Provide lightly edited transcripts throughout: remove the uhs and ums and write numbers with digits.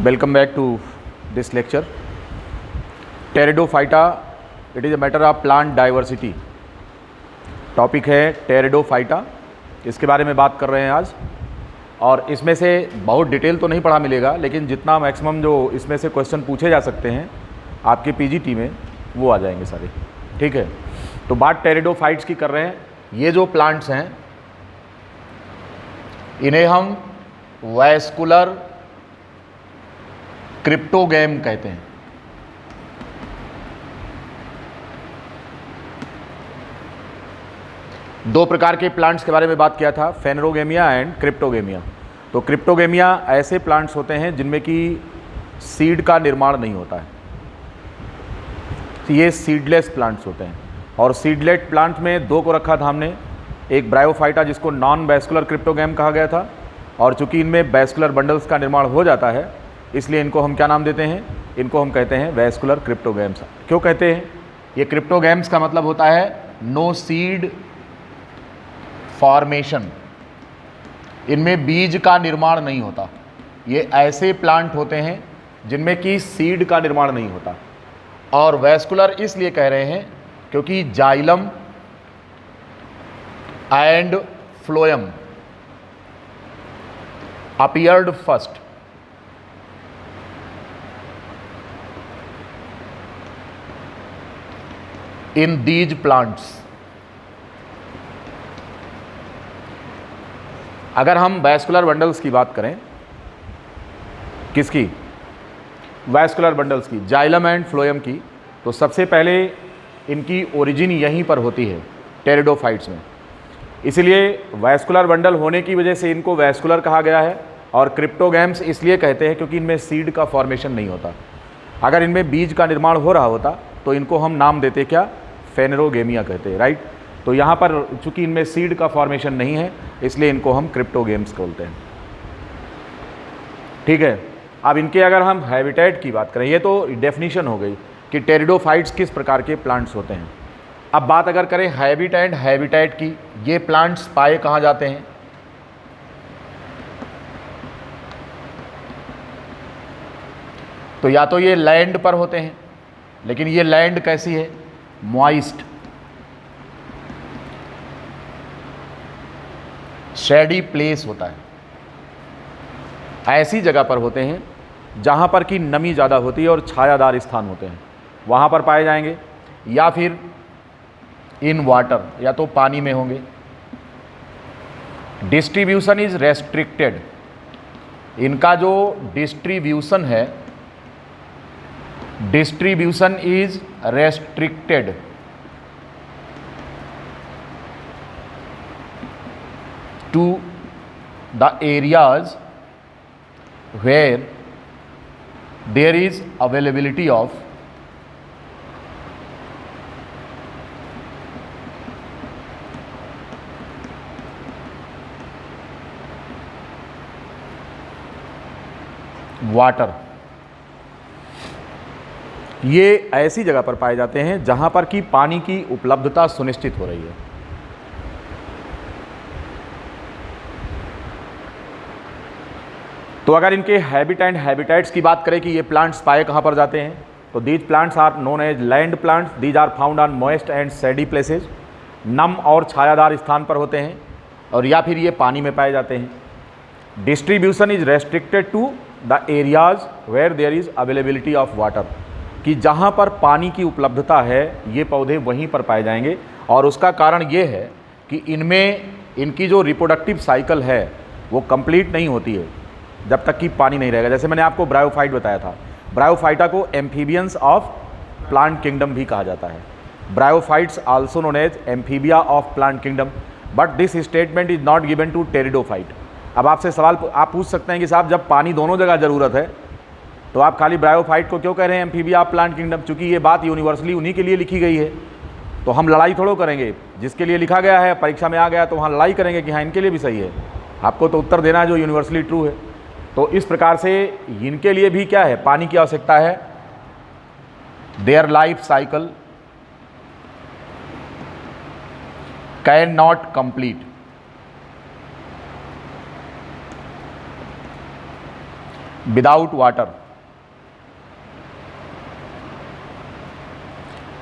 Welcome back to this lecture. Pteridophyta, it is a matter of plant diversity. Topic है pteridophyta, इसके बारे में बात कर रहे हैं आज। और इसमें से बहुत डिटेल तो नहीं पढ़ा मिलेगा, लेकिन जितना मैक्सिमम जो इसमें से क्वेश्चन पूछे जा सकते हैं आपके पीजीटी में वो आ जाएंगे सारे, ठीक है। तो बात टेरिडोफाइट्स की कर रहे हैं। ये जो प्लांट्स हैं इन्हें हम वैस्कुलर क्रिप्टोगैम कहते हैं। दो प्रकार के प्लांट्स के बारे में बात किया था, फेनरोगेमिया एंड क्रिप्टोगेमिया। तो क्रिप्टोगेमिया ऐसे प्लांट्स होते हैं जिनमें कि सीड का निर्माण नहीं होता है, तो ये सीडलेस प्लांट्स होते हैं। और सीडलेस प्लांट में दो को रखा था हमने, एक ब्रायोफाइटा जिसको नॉन वैस्कुलर क्रिप्टोगैम कहा गया था, और चूंकि इनमें वैस्कुलर बंडल्स का निर्माण हो जाता है इसलिए इनको हम क्या नाम देते हैं, इनको हम कहते हैं वैस्कुलर क्रिप्टोगैम्स। क्यों कहते हैं? ये क्रिप्टोगैम्स का मतलब होता है नो सीड फॉर्मेशन, इनमें बीज का निर्माण नहीं होता। ये ऐसे प्लांट होते हैं जिनमें कि सीड का निर्माण नहीं होता। और वैस्कुलर इसलिए कह रहे हैं क्योंकि xylem and phloem appeared first. In these plants, अगर हम वैस्कुलर बंडल्स की बात करें, किसकी? वैस्कुलर बंडल्स की, जाइलम एंड फ्लोएम की, तो सबसे पहले इनकी ओरिजिन यहीं पर होती है टेरिडोफाइट्स में। इसलिए वैस्कुलर बंडल होने की वजह से इनको वैस्कुलर कहा गया है। और क्रिप्टोगैम्स इसलिए कहते हैं क्योंकि इनमें सीड का फॉर्मेशन नहीं होता। अगर इनमें बीज का निर्माण हो रहा होता तो इनको हम नाम देते क्या? फेनरोगेमिया कहते हैं, राइट। तो यहाँ पर चूंकि इनमें सीड का फॉर्मेशन नहीं है इसलिए इनको हम क्रिप्टोगैम्स बोलते हैं, ठीक है। अब इनके अगर हम हैबिटेट की बात करें, ये तो डेफिनेशन हो गई कि टेरिडोफाइट्स किस प्रकार के प्लांट्स होते हैं। अब बात अगर करें हैबिटेट की, ये प्लांट्स पाए कहाँ जाते हैं? तो या तो ये लैंड पर होते हैं, लेकिन ये लैंड कैसी है? मॉइस्ट, शेडी प्लेस होता है। ऐसी जगह पर होते हैं जहाँ पर कि नमी ज़्यादा होती है और छायादार स्थान होते हैं, वहाँ पर पाए जाएंगे। या फिर इन वाटर, या तो पानी में होंगे। डिस्ट्रीब्यूशन इज रेस्ट्रिक्टेड, इनका जो डिस्ट्रीब्यूशन है, distribution is restricted to the areas where there is availability of water. ये ऐसी जगह पर पाए जाते हैं जहां पर कि पानी की उपलब्धता सुनिश्चित हो रही है। तो अगर इनके हैबिटेट्स की बात करें कि ये प्लांट्स पाए कहाँ पर जाते हैं, तो these plants are known as land plants. These are found on moist and shady places, नम और छायादार स्थान पर होते हैं। और या फिर ये पानी में पाए जाते हैं। Distribution is restricted to the areas where there is availability of water, कि जहाँ पर पानी की उपलब्धता है ये पौधे वहीं पर पाए जाएंगे। और उसका कारण ये है कि इनमें इनकी जो रिप्रोडक्टिव साइकिल है वो कंप्लीट नहीं होती है जब तक कि पानी नहीं रहेगा। जैसे मैंने आपको ब्रायोफाइट बताया था, ब्रायोफाइटा को एम्फीबियंस ऑफ प्लांट किंगडम भी कहा जाता है। Bryophytes also known as amphibia of plant kingdom, but this statement is not given to pteridophyte. अब आपसे सवाल आप पूछ सकते हैं कि साहब जब पानी दोनों जगह ज़रूरत है तो आप खाली ब्रायोफाइट को क्यों कह रहे हैं एम्फीबिया ऑफ प्लांट किंगडम? चूँकि ये बात यूनिवर्सली उन्हीं के लिए लिखी गई है, तो हम लड़ाई थोड़ो करेंगे। जिसके लिए लिखा गया है परीक्षा में आ गया तो वहाँ लड़ाई करेंगे कि हाँ इनके लिए भी सही है। आपको तो उत्तर देना है जो यूनिवर्सली ट्रू है। तो इस प्रकार से इनके लिए भी क्या है? पानी की आवश्यकता है। Their life cycle can not complete without water,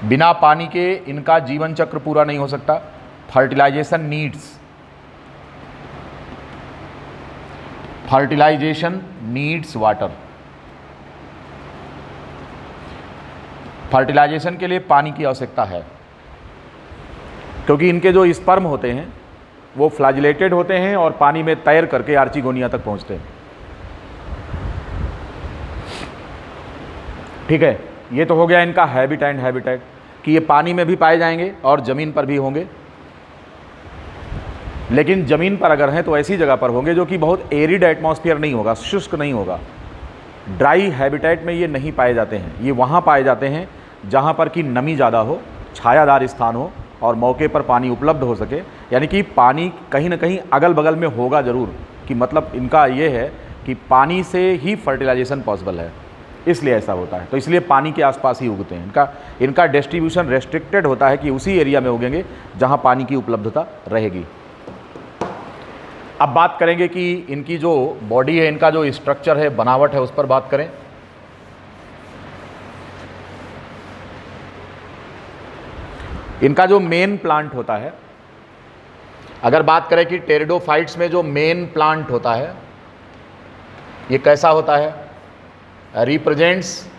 बिना पानी के इनका जीवन चक्र पूरा नहीं हो सकता। फर्टिलाइजेशन नीड्स वाटर, फर्टिलाइजेशन के लिए पानी की आवश्यकता है, क्योंकि इनके जो स्पर्म होते हैं वो फ्लैजिलेटेड होते हैं और पानी में तैर करके आर्चिगोनिया तक पहुंचते हैं। ठीक है, ये तो हो गया इनका हैबिटेट कि ये पानी में भी पाए जाएंगे और ज़मीन पर भी होंगे। लेकिन ज़मीन पर अगर हैं तो ऐसी जगह पर होंगे जो कि बहुत एरिड एटमॉस्फेयर नहीं होगा, शुष्क नहीं होगा। ड्राई हैबिटेट में ये नहीं पाए जाते हैं। ये वहाँ पाए जाते हैं जहाँ पर कि नमी ज़्यादा हो, छायादार स्थान हो और मौके पर पानी उपलब्ध हो सके। यानी कि पानी कहीं ना कहीं अगल बगल में होगा ज़रूर, कि मतलब इनका ये है कि पानी से ही फर्टिलाइजेशन पॉसिबल है, इसलिए ऐसा होता है। तो इसलिए पानी के आसपास ही उगते हैं। इनका डिस्ट्रीब्यूशन रेस्ट्रिक्टेड होता है कि उसी एरिया में उगेंगे जहाँ पानी की उपलब्धता रहेगी। अब बात करेंगे कि इनकी जो बॉडी है, इनका जो स्ट्रक्चर है, बनावट है, उस पर बात करें। इनका जो मेन प्लांट होता है, अगर बात करें कि टेरिडोफाइट्स में जो मेन प्लांट होता है ये कैसा होता है, रिप्रेजेंट्स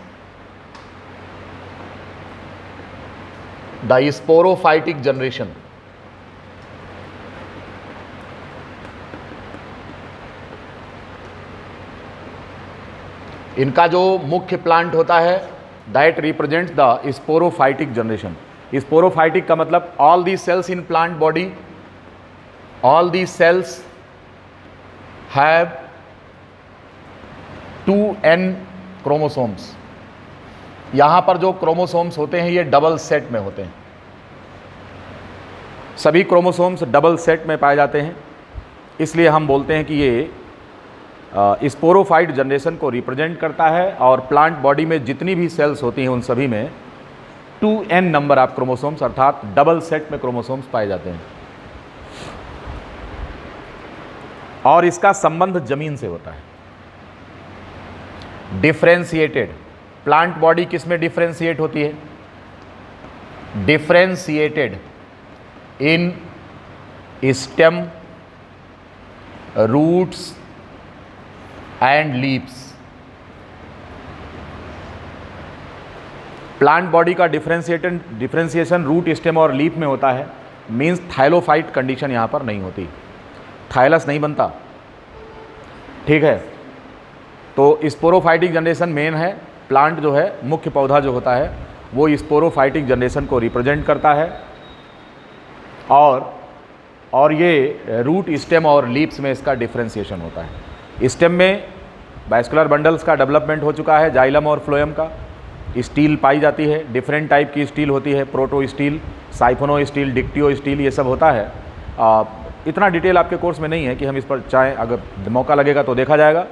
द स्पोरोफाइटिक जनरेशन। इनका जो मुख्य प्लांट होता है that represents the sporophytic generation. Sporophytic का मतलब all the cells in plant body, all the cells have 2n chromosomes. यहाँ पर जो क्रोमोसोम्स होते हैं ये डबल सेट में होते हैं। सभी क्रोमोसोम्स डबल सेट में पाए जाते हैं, इसलिए हम बोलते हैं कि ये स्पोरोफाइट जनरेशन को रिप्रेजेंट करता है। और प्लांट बॉडी में जितनी भी सेल्स होती हैं उन सभी में 2n नंबर ऑफ क्रोमोसोम्स अर्थात डबल सेट में क्रोमोसोम्स पाए जाते हैं। और इसका संबंध जमीन से होता है। डिफरेंशिएटेड प्लांट बॉडी किस में डिफरेंशिएट होती है, differentiated in stem, roots and leaves. Plant body का डिफरेंशिएशन रूट, स्टेम और लीफ में होता है। मींस थाइलोफाइट कंडीशन यहां पर नहीं होती, थाइलस नहीं बनता। ठीक है, तो स्पोरोफाइटिक जनरेशन मेन है। प्लांट जो है, मुख्य पौधा जो होता है वो स्पोरोफाइटिक जनरेशन को रिप्रेजेंट करता है। और ये रूट, स्टेम और लीव्स में इसका डिफरेंशिएशन होता है। स्टेम में वास्कुलर बंडल्स का डेवलपमेंट हो चुका है, जाइलम और फ्लोएम का। स्टील पाई जाती है, डिफरेंट टाइप की स्टील होती है, प्रोटो स्टील, साइफोनो स्टील, डिक्टियो स्टील, ये सब होता है। इतना डिटेल आपके कोर्स में नहीं है कि हम इस पर चाहें, अगर मौका लगेगा तो देखा जाएगा।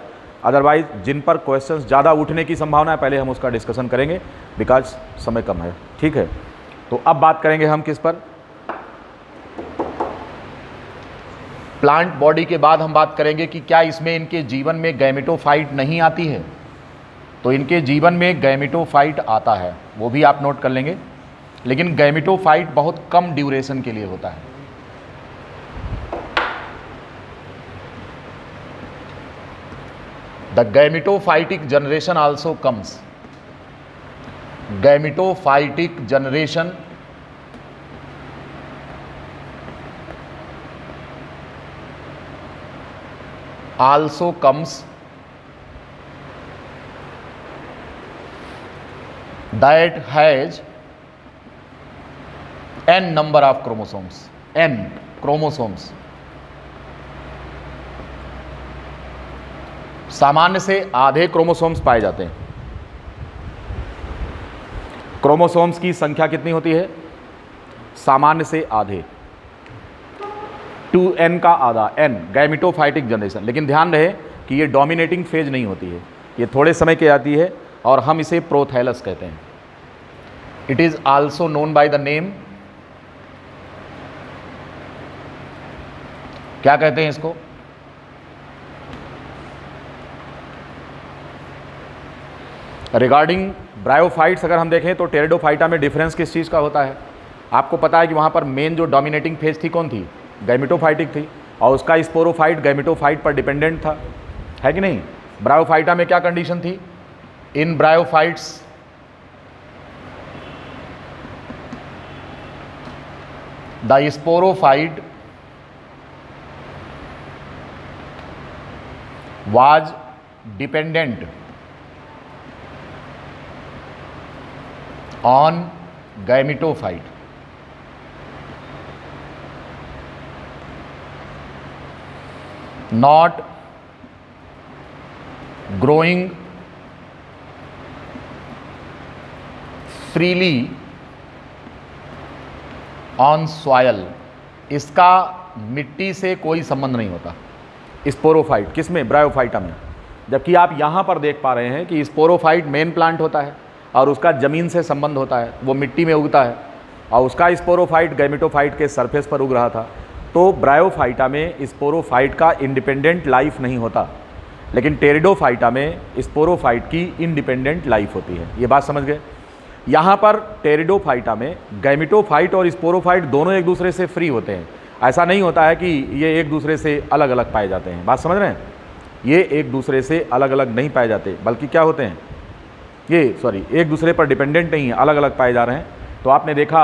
अदरवाइज जिन पर क्वेश्चंस ज़्यादा उठने की संभावना है पहले हम उसका डिस्कशन करेंगे, बिकॉज समय कम है। ठीक है, तो अब बात करेंगे हम किस पर, प्लांट बॉडी के बाद हम बात करेंगे कि क्या इसमें इनके जीवन में गैमेटोफाइट नहीं आती है। तो इनके जीवन में गैमेटोफाइट आता है, वो भी आप नोट कर लेंगे, लेकिन गैमेटोफाइट बहुत कम ड्यूरेशन के लिए होता है। The gametophytic generation also comes, gametophytic generation also comes that has n number of chromosomes, n chromosomes। सामान्य से आधे क्रोमोसोम्स पाए जाते हैं। क्रोमोसोम्स की संख्या कितनी होती है, सामान्य से आधे, 2n का आधा, n गैमेटोफाइटिक जनरेशन। लेकिन ध्यान रहे कि ये डोमिनेटिंग फेज नहीं होती है, ये थोड़े समय के आती है और हम इसे प्रोथैलस कहते हैं। It is also known by the name, क्या कहते हैं इसको, रिगार्डिंग ब्रायोफाइट्स अगर हम देखें तो टेरिडोफाइटा में डिफरेंस किस चीज़ का होता है? आपको पता है कि वहाँ पर मेन जो डोमिनेटिंग फेज थी कौन थी? गैमेटोफाइटिक थी, और उसका स्पोरोफाइट गैमेटोफाइट पर डिपेंडेंट था, है कि नहीं? ब्रायोफाइटा में क्या कंडीशन थी? In bryophytes the sporophyte was dependent on gametophyte. Not growing freely on soil. इसका मिट्टी से कोई संबंध नहीं होता। स्पोरोफाइट किसमें? ब्रायोफाइटा में। जबकि आप यहाँ पर देख पा रहे हैं कि स्पोरोफाइट मेन प्लांट होता है और उसका ज़मीन से संबंध होता है, वो मिट्टी में उगता है, और उसका स्पोरोफाइट गैमेटोफाइट के सरफेस पर उग रहा था। तो ब्रायोफाइटा में स्पोरोफाइट का इंडिपेंडेंट लाइफ नहीं होता, लेकिन टेरिडोफाइटा में स्पोरोफाइट की इंडिपेंडेंट लाइफ होती है। ये बात समझ गए? यहाँ पर टेरिडोफाइटा में गैमेटोफाइट और स्पोरोफाइट दोनों एक दूसरे से फ्री होते हैं। ऐसा नहीं होता है कि ये एक दूसरे से अलग अलग पाए जाते हैं। बात समझ रहे हैं? ये एक दूसरे से अलग अलग नहीं पाए जाते, बल्कि क्या होते हैं, एक दूसरे पर डिपेंडेंट नहीं है, अलग अलग पाए जा रहे हैं। तो आपने देखा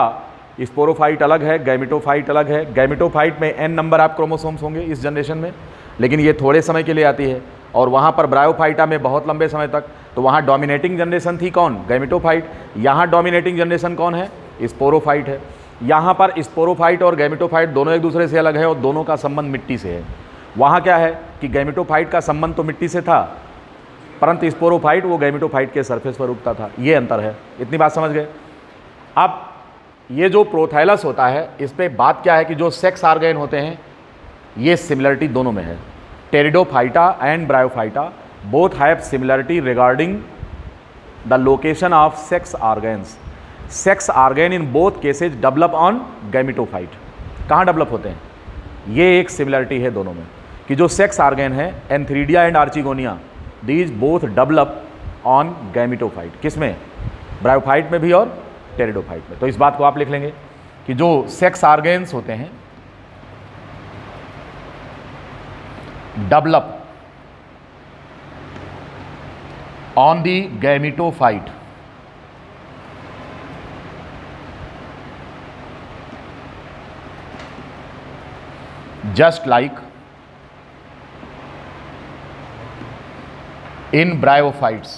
स्पोरोफाइट अलग है, गैमेटोफाइट अलग है। गैमेटोफाइट में n नंबर आप क्रोमोसोम्स होंगे इस जनरेशन में, लेकिन ये थोड़े समय के लिए आती है, और वहाँ पर ब्रायोफाइटा में बहुत लंबे समय तक। तो वहाँ डोमिनेटिंग जनरेशन थी कौन? गैमेटोफाइट। यहाँ डोमिनेटिंग जनरेशन कौन है? स्पोरोफाइट है। यहाँ पर स्पोरोफाइट और गैमेटोफाइट दोनों एक दूसरे से अलग है, और दोनों का संबंध मिट्टी से है। वहाँ क्या है कि गैमेटोफाइट का संबंध तो मिट्टी से था, परंतु स्पोरोफाइट वो गैमेटोफाइट के सरफेस पर उगता था। ये अंतर है। इतनी बात समझ गए? अब ये जो प्रोथैलस होता है, इस पर बात क्या है कि जो सेक्स ऑर्गेन होते हैं, ये सिमिलरिटी दोनों में है। Pteridophyta and bryophyta both have similarity regarding the location of sex organs. Sex organ in both cases develop on gametophyte. कहाँ डेवलप होते हैं? ये एक सिमिलरिटी है दोनों में, कि जो सेक्स ऑर्गेन है antheridia and archegonia, these both develop on gametophyte. किसमें? ब्रायोफाइट में भी और टेरिडोफाइट में। तो इस बात को आप लिख लेंगे कि जो सेक्स ऑर्गेन्स होते हैं develop on the gametophyte just like in bryophytes।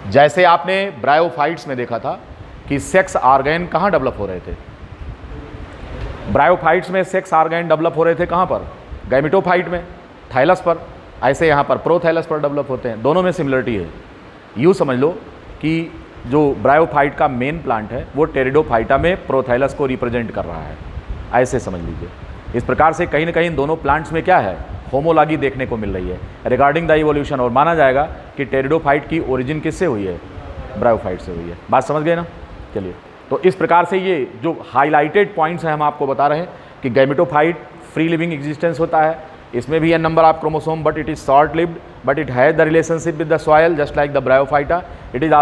जैसे आपने ब्रायोफाइट्स में देखा था कि सेक्स ऑर्गेन कहाँ डेवलप हो रहे थे? ब्रायोफाइट्स में सेक्स ऑर्गेन डेवलप हो रहे थे कहाँ पर? गैमेटोफाइट में, थाइलस पर। ऐसे यहाँ पर प्रोथैलस पर डेवलप होते हैं। दोनों में सिमिलरिटी है। यूँ समझ लो कि जो ब्रायोफाइट का मेन प्लांट है वो टेरिडोफाइटा में प्रोथैलस को रिप्रेजेंट कर रहा है, ऐसे समझ लीजिए। इस प्रकार से कहीं ना कहीं दोनों प्लांट्स में क्या है? होमोलॉगी देखने को मिल रही है रिगार्डिंग द इवोल्यूशन, और माना जाएगा कि टेरिडोफाइट की ओरिजिन किससे हुई है? ब्रायोफाइट से हुई है। बात समझ गए ना? चलिए, तो इस प्रकार से ये जो हाईलाइटेड पॉइंट्स हैं हम आपको बता रहे हैं कि गैमेटोफाइट फ्री लिविंग एग्जिस्टेंस होता है, इसमें भी n number of chromosome, but it is short lived, but it has the relationship with the soil just like the bryophyta. It is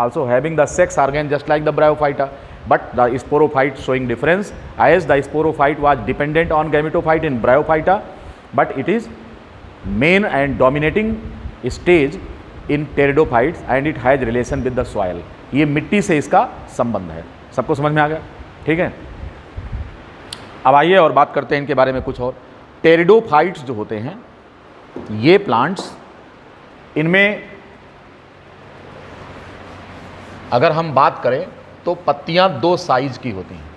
also having the sex organ just like the bryophyta, but the sporophyte showing difference, as the sporophyte was dependent on gametophyte in bryophyta, but it is main and dominating stage in pteridophytes and it has relation with the soil। ये मिट्टी से इसका संबंध है। सबको समझ में आ गया? ठीक है। अब आइए और बात करते हैं इनके बारे में कुछ और। टेरिडोफाइट्स जो होते हैं ये प्लांट्स, इनमें अगर हम बात करें तो पत्तियां दो साइज की होती हैं,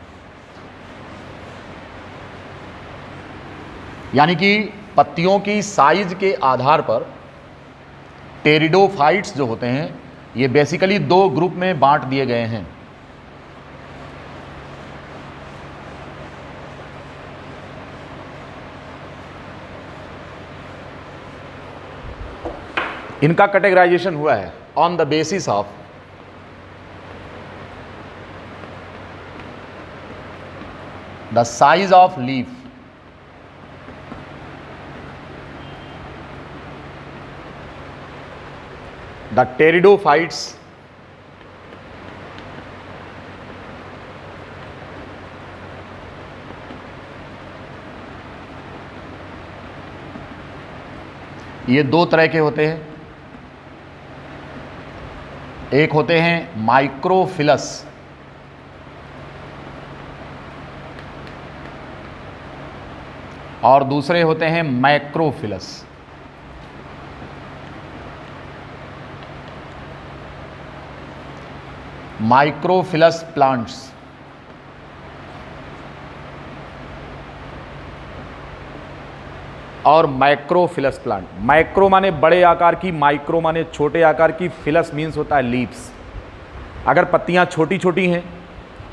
यानी कि पत्तियों की साइज के आधार पर टेरिडोफाइट्स जो होते हैं ये बेसिकली दो ग्रुप में बांट दिए गए हैं। इनका कैटेगराइजेशन हुआ है on the basis of the size of leaf the pteridophytes ये दो तरह के होते हैं। एक होते हैं माइक्रोफिलस और दूसरे होते हैं मैक्रोफिलस। माइक्रोफिलस प्लांट्स और माइक्रोफिलस प्लांट। माइक्रो माने बड़े आकार की, माइक्रो माने छोटे आकार की, फिलस मीन्स होता है लीव्स। अगर पत्तियां छोटी छोटी हैं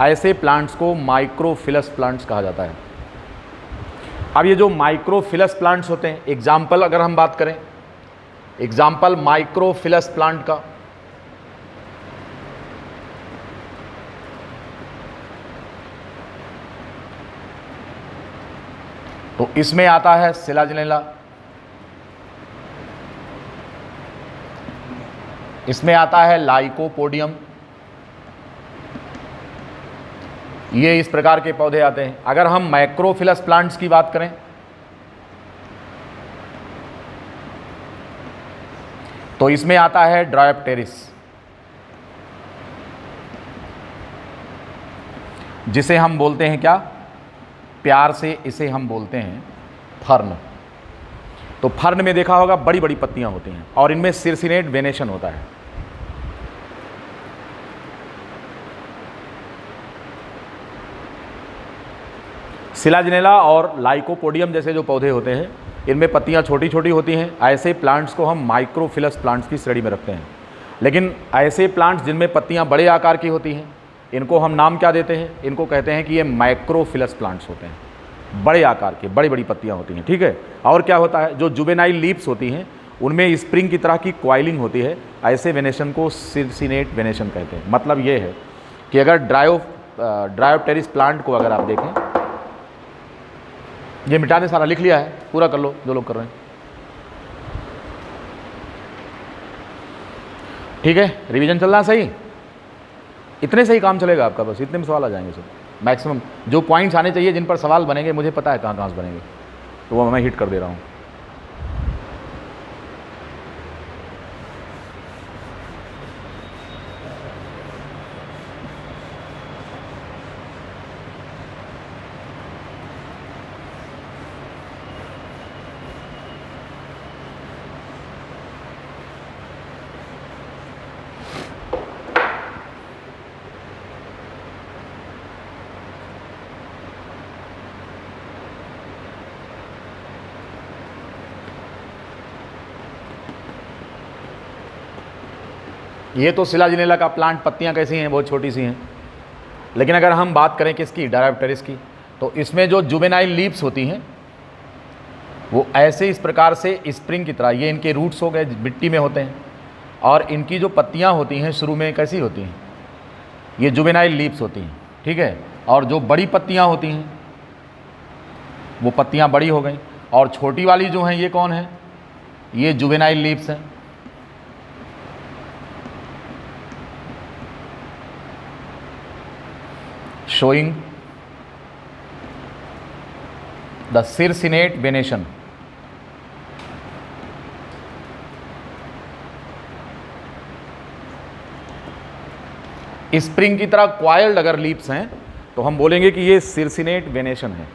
ऐसे प्लांट्स को माइक्रोफिलस प्लांट्स कहा जाता है। अब ये जो माइक्रोफिलस प्लांट्स होते हैं, एग्जाम्पल अगर हम बात करें, एग्जाम्पल माइक्रोफिलस प्लांट का, तो इसमें आता है सिलाजिनेला, इसमें आता है लाइकोपोडियम। ये इस प्रकार के पौधे आते हैं। अगर हम मैक्रोफिलस प्लांट्स की बात करें तो इसमें आता है ड्रायोप्टेरिस, जिसे हम बोलते हैं क्या, प्यार से इसे हम बोलते हैं फर्न। तो फर्न में देखा होगा बड़ी बड़ी पत्तियां होती हैं और इनमें सिरसिनेट वेनेशन होता है। सिलाजिनेला और लाइकोपोडियम जैसे जो पौधे होते हैं इनमें पत्तियां छोटी छोटी होती हैं। ऐसे प्लांट्स को हम माइक्रोफिलस प्लांट्स की श्रेणी में रखते हैं। लेकिन ऐसे प्लांट्स जिनमें पत्तियां बड़े आकार की होती हैं इनको हम नाम क्या देते हैं, इनको कहते हैं कि ये माइक्रोफिलस प्लांट्स होते हैं। बड़े आकार के, बड़ी बड़ी पत्तियां होती हैं, ठीक है। और क्या होता है, जो जुवेनाइल लीव्स होती हैं उनमें स्प्रिंग की तरह की क्वाइलिंग होती है। ऐसे वेनेशन को सिरसिनेट वेनेशन कहते हैं। मतलब ये है कि अगर ड्रायोप्टेरिस प्लांट को अगर आप देखें, ये मिटा दे, सारा लिख लिया है, पूरा कर लो जो लोग कर रहे हैं, ठीक है। रिवीजन चल रहा है सही, इतने से ही काम चलेगा आपका, बस इतने में सवाल आ जाएंगे सब। मैक्सिमम जो पॉइंट्स आने चाहिए जिन पर सवाल बनेंगे, मुझे पता है कहाँ कहाँ से बनेंगे, तो वो मैं हिट कर दे रहा हूँ। ये तो सिलाजिनेला का प्लांट, पत्तियां कैसी हैं, बहुत छोटी सी हैं। लेकिन अगर हम बात करें किसकी, ड्रायोप्टेरिस की, तो इसमें जो जुवेनाइल लीव्स होती हैं वो ऐसे इस प्रकार से स्प्रिंग की तरह, ये इनके रूट्स हो गए, मिट्टी में होते हैं। और इनकी जो पत्तियां होती हैं शुरू में कैसी होती हैं, ये जुवेनाइल लीव्स होती हैं, ठीक है। और जो बड़ी पत्तियां होती हैं वो पत्तियां बड़ी हो गई, और छोटी वाली जो हैं ये कौन है, ये जुवेनाइल लीव्स हैं। showing the circinate venation। Spring की तरह क्वाइल्ड अगर लीव्स हैं तो हम बोलेंगे कि ये सिरसिनेट वेनेशन है।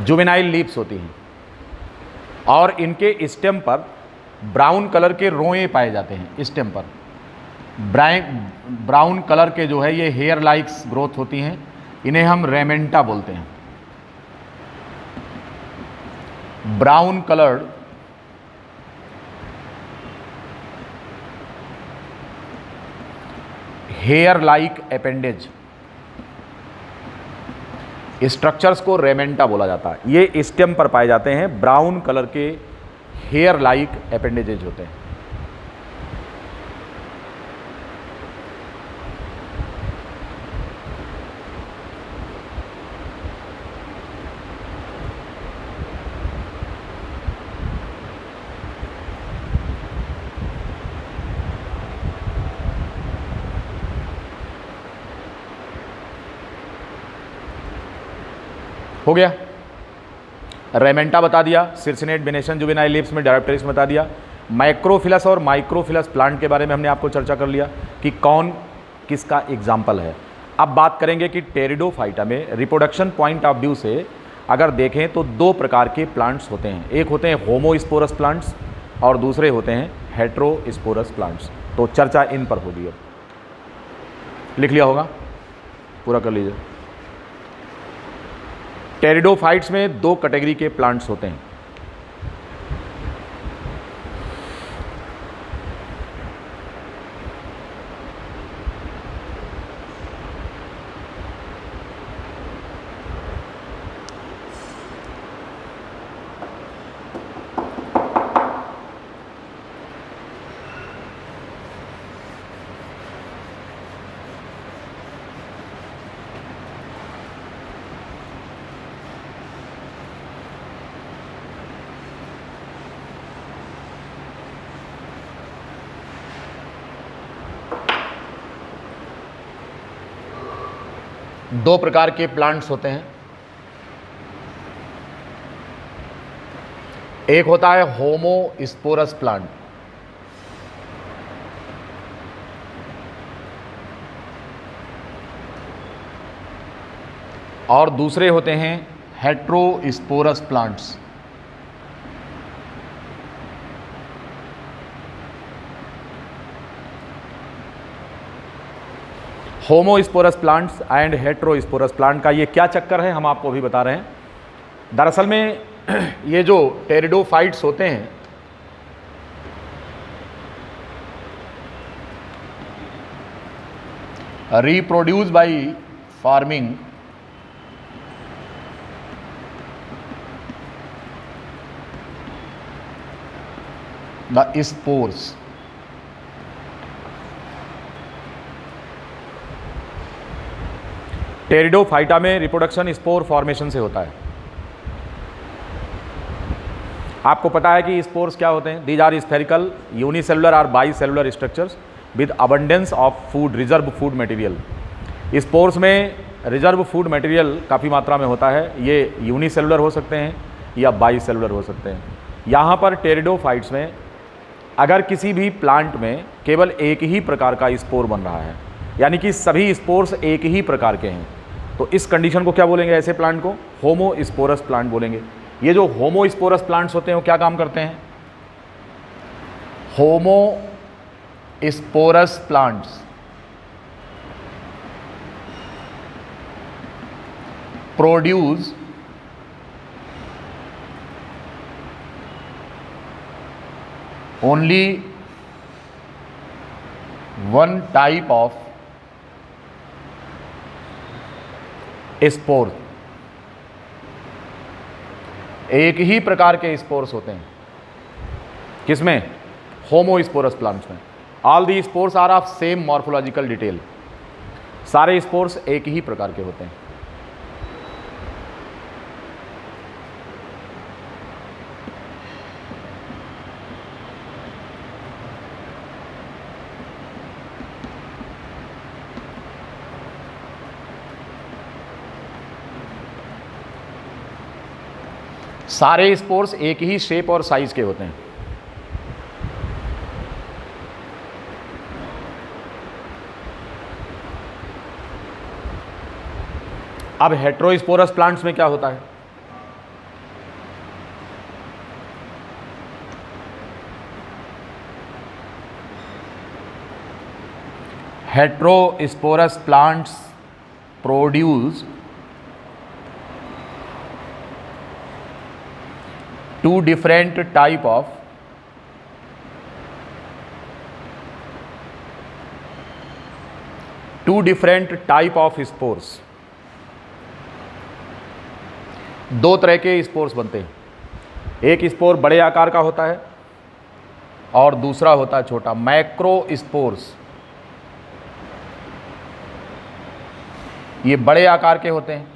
जुवेनाइल लीव्स होती हैं और इनके स्टेम पर ब्राउन कलर के रोए पाए जाते हैं। स्टेम पर ब्राउन कलर के जो है ये हेयर लाइक्स ग्रोथ होती हैं, इन्हें हम रेमेंटा बोलते हैं। Brown coloured hair like appendage structures को रेमेंटा बोला जाता है। ये स्टेम पर पाए जाते हैं, ब्राउन कलर के हेयर लाइक अपेंडेजेज होते हैं। हो गया। रेमेंटा बता दिया, सिरसिनेट, वेनेशन, जुवेनाइल लीव्स में डायोप्टेरिक्स बता दिया। माइक्रोफिलस और माइक्रोफिलस प्लांट के बारे में हमने आपको चर्चा कर लिया कि कौन किसका एग्जाम्पल है। अब बात करेंगे कि टेरिडोफाइटा में रिप्रोडक्शन पॉइंट ऑफ व्यू से अगर देखें तो दो प्रकार के प्लांट्स होते हैं, एक होते हैं होमोस्पोरस प्लांट्स और दूसरे होते हैं हेट्रोस्पोरस प्लांट्स। तो चर्चा इन पर होगी। अब लिख लिया होगा, पूरा कर लीजिए। टेरिडोफाइट्स में दो कैटेगरी के प्लांट्स होते हैं। दो प्रकार के प्लांट्स होते हैं, एक होता है होमोस्पोरस प्लांट और दूसरे होते हैं heterosporous plants. Homosporous plants and heterosporous plant का ये क्या चक्कर है, हम आपको अभी बता रहे हैं। दरअसल में ये जो टेरिडोफाइट्स होते हैं reproduce by farming the spores. Pteridophyta में रिप्रोडक्शन स्पोर फॉर्मेशन से होता है। आपको पता है कि स्पोर्स क्या होते हैं? दीज आर स्फेरिकल यूनिसेलुलर और bicellular structures with abundance of food, reserve food material. Spores में रिजर्व फूड मटेरियल काफ़ी मात्रा में होता है। ये यूनिसेलुलर हो सकते हैं या बाईसेलुलर हो सकते हैं। यहाँ पर टेरिडोफाइट्स में अगर किसी भी प्लांट में केवल एक ही प्रकार का स्पोर बन रहा है, यानी कि सभी स्पोर्स एक ही प्रकार के हैं, तो इस कंडीशन को क्या बोलेंगे? ऐसे प्लांट को होमोस्पोरस प्लांट बोलेंगे। ये जो होमोस्पोरस प्लांट्स होते हैं वो क्या काम करते हैं? Homosporous plants produce only one type of spore. एक ही प्रकार के स्पोर्स होते हैं। किसमें? होमोस्पोरस प्लांट्स में। All the spores are of same morphological detail. सारे स्पोर्स एक ही प्रकार के होते हैं। सारे स्पोर्स एक ही शेप और साइज के होते हैं। अब हेट्रोस्पोरस प्लांट्स में क्या होता है? Heterosporous plants produce two different type of spores। दो तरह के स्पोर्स बनते हैं। एक स्पोर बड़े आकार का होता है और दूसरा होता है छोटा, मैक्रो स्पोर्स। ये बड़े आकार के होते हैं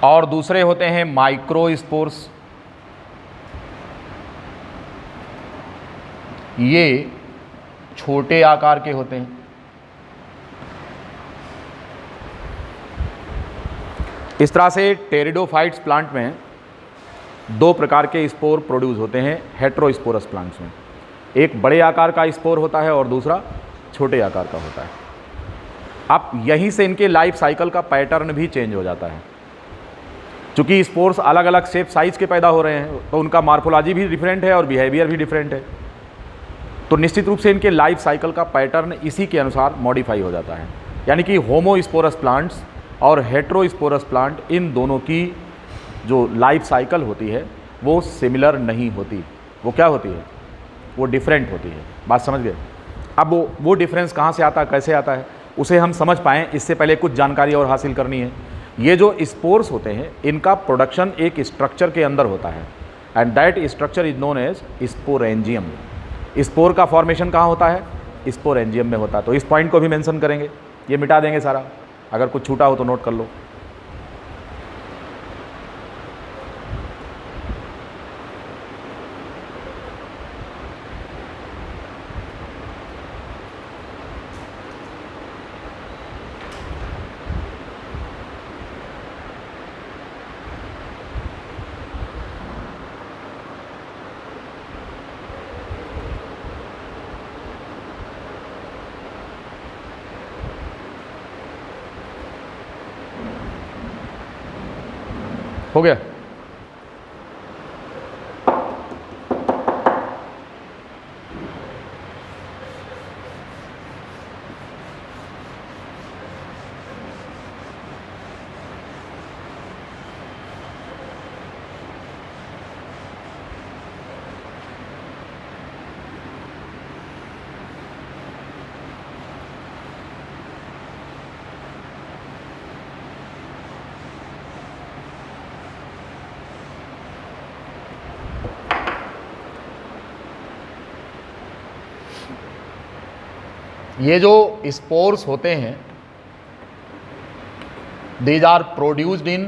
और दूसरे होते हैं माइक्रो स्पोर्स। ये छोटे आकार के होते हैं। इस तरह से टेरिडोफाइट्स प्लांट में दो प्रकार के स्पोर प्रोड्यूस होते हैं हेटेरोस्पोरस प्लांट्स में। एक बड़े आकार का स्पोर होता है और दूसरा छोटे आकार का होता है। अब यहीं से इनके लाइफ साइकिल का पैटर्न भी चेंज हो जाता है। चूँकि स्पोर्स अलग अलग शेप साइज़ के पैदा हो रहे हैं तो उनका मार्फोलॉजी भी डिफरेंट है और बिहेवियर भी डिफरेंट है। तो निश्चित रूप से इनके लाइफ साइकिल का पैटर्न इसी के अनुसार मॉडिफाई हो जाता है। यानी कि होमोस्पोरस प्लांट्स और हेटेरोस्पोरस प्लांट, इन दोनों की जो लाइफ साइकिल होती है वो सिमिलर नहीं होती। वो क्या होती है? वो डिफरेंट होती है। बात समझ गए? अब वो डिफरेंस कहाँ से आता है, कैसे आता है, उसे हम समझ पाएँ इससे पहले कुछ जानकारी और हासिल करनी है। ये जो स्पोर्स होते हैं इनका प्रोडक्शन एक स्ट्रक्चर के अंदर होता है and that structure is known as sporangium. Spore का फॉर्मेशन कहाँ होता है? स्पोरेंजियम में होता है। तो इस पॉइंट को भी मेंशन करेंगे, ये मिटा देंगे सारा, अगर कुछ छूटा हो तो नोट कर लो। हो गया? ये जो स्पोर्स होते हैं these are produced in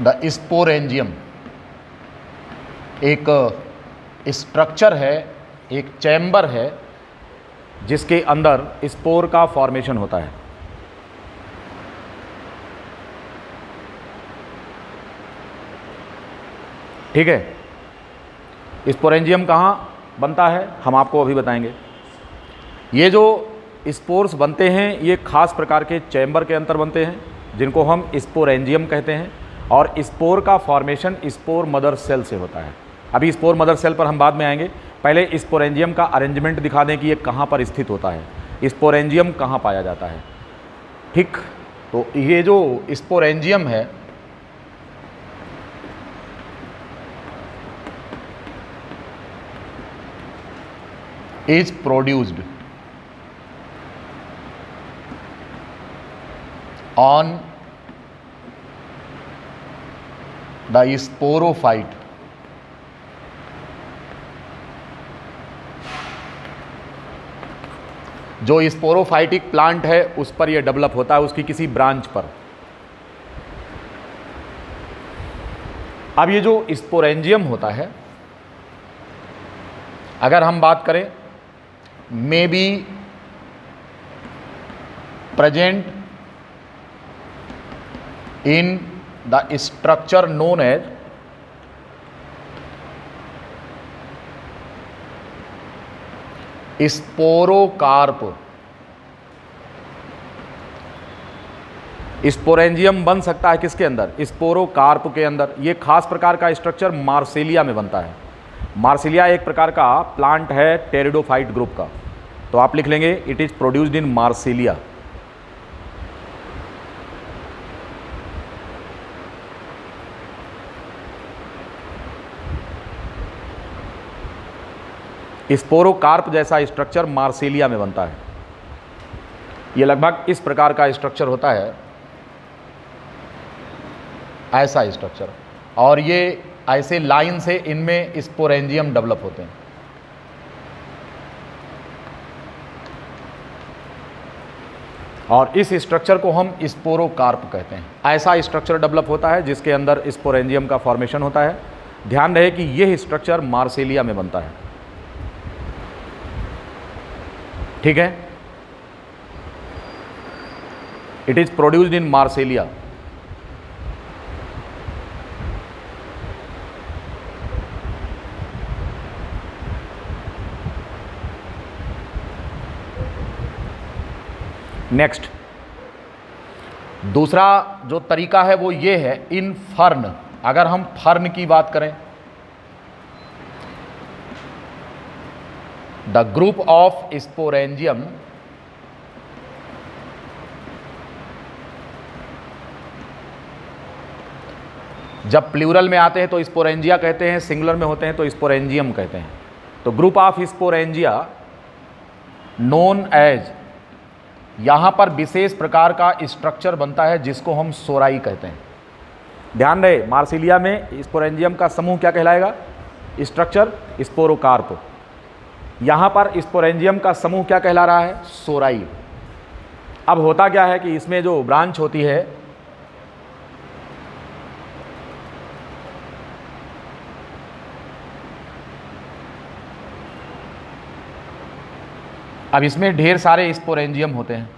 the sporangium. एक स्ट्रक्चर है, एक चैम्बर है जिसके अंदर स्पोर का फॉर्मेशन होता है। ठीक है। स्पोरेंजियम कहाँ बनता है हम आपको अभी बताएंगे। ये जो स्पोर्स बनते हैं ये खास प्रकार के चैम्बर के अंदर बनते हैं जिनको हम स्पोरेंजियम कहते हैं और स्पोर का फॉर्मेशन स्पोर मदर सेल से होता है। अभी स्पोर मदर सेल पर हम बाद में आएंगे, पहले स्पोरेंजियम का अरेंजमेंट दिखा दें कि ये कहाँ पर स्थित होता है, स्पोरेंजियम कहाँ पाया जाता है। ठीक, तो ये जो स्पोरेंजियम है is produced on the sporophyte। जो स्पोरोफाइटिक प्लांट है उस पर यह डेवलप होता है, उसकी किसी ब्रांच पर। अब ये जो स्पोरेंजियम होता है, अगर हम बात करें, may be present in the structure known as sporocarp. Sporangium बन सकता है किसके अंदर? स्पोरोकार्प के अंदर। ये खास प्रकार का स्ट्रक्चर मार्सिलिया में बनता है। मार्सिलिया एक प्रकार का प्लांट है टेरिडोफाइट ग्रुप का, तो आप लिख लेंगे it is produced in Marsilea. Sporocarp जैसा स्ट्रक्चर मार्सिलिया में बनता है। ये लगभग इस प्रकार का स्ट्रक्चर होता है, ऐसा स्ट्रक्चर, और ये ऐसे लाइन से इनमें स्पोरेंजियम डेवलप होते हैं। और इस स्ट्रक्चर को हम स्पोरोकार्प कहते हैं। ऐसा स्ट्रक्चर डेवलप होता है जिसके अंदर स्पोरेंजियम का फॉर्मेशन होता है। ध्यान रहे कि यह स्ट्रक्चर मार्सिलिया में बनता है। ठीक है। It is produced in Marsilea. Next, दूसरा जो तरीका है वो ये है इन फर्न। अगर हम फर्न की बात करें, द ग्रुप ऑफ स्पोरेंजियम जब प्लूरल में आते हैं तो स्पोरेंजिया कहते हैं, सिंगुलर में होते हैं तो स्पोरेंजियम कहते हैं। तो group of sporangia known as, यहां पर विशेष प्रकार का स्ट्रक्चर बनता है जिसको हम सोराई कहते हैं। ध्यान रहे, मार्सिलिया में स्पोरेंजियम का समूह क्या कहलाएगा? स्ट्रक्चर स्पोरोकार्प। यहां पर स्पोरेंजियम का समूह क्या कहला रहा है? सोराई। अब होता क्या है कि इसमें जो ब्रांच होती है, अब इसमें ढेर सारे स्पोरेंजियम होते हैं,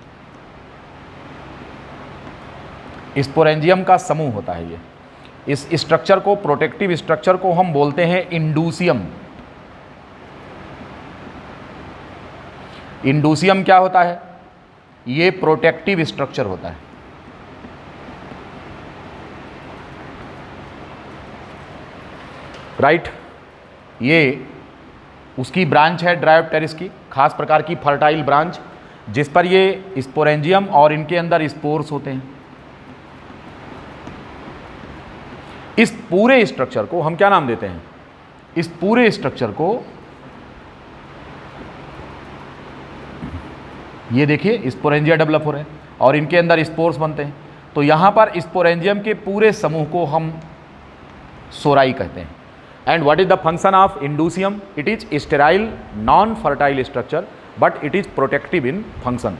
स्पोरेंजियम का समूह होता है ये। इस स्ट्रक्चर को, प्रोटेक्टिव स्ट्रक्चर को हम बोलते हैं इंडूसियम। इंडूसियम क्या होता है? ये प्रोटेक्टिव स्ट्रक्चर होता है। राइट, ये उसकी ब्रांच है ड्रायोप्टेरिस की, खास प्रकार की फर्टाइल ब्रांच, जिस पर ये स्पोरेंजियम और इनके अंदर स्पोर्स होते हैं। इस पूरे स्ट्रक्चर को हम क्या नाम देते हैं? इस पूरे स्ट्रक्चर को, ये देखिए स्पोरेंजिया डेवलप हो रहे हैं और इनके अंदर स्पोर्स बनते हैं। तो यहां पर स्पोरेंजियम के पूरे समूह को हम सोराई कहते हैं। And what is the function of indusium? It is sterile non fertile structure but it is protective in function.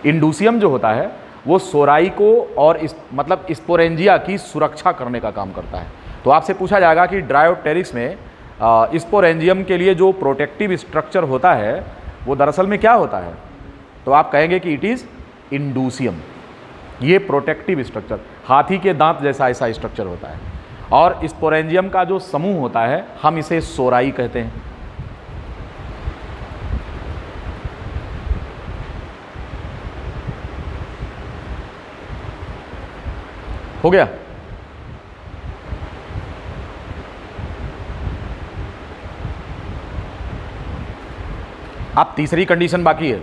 Indusium जो होता है वो सोराई को और मतलब स्पोरेंजिया की सुरक्षा करने का काम करता है। तो आपसे पूछा जाएगा कि ड्रायोप्टेरिक्स में स्पोरेंजियम के लिए जो प्रोटेक्टिव स्ट्रक्चर होता है वो दरअसल में क्या होता है? तो आप कहेंगे कि इट इज़ इंडूसियम। ये प्रोटेक्टिव स्ट्रक्चर, हाथी के दांत जैसा ऐसा स्ट्रक्चर होता है। और स्पोरेंजियम का जो समूह होता है हम इसे सोराई कहते हैं। हो गया? अब तीसरी कंडीशन बाकी है।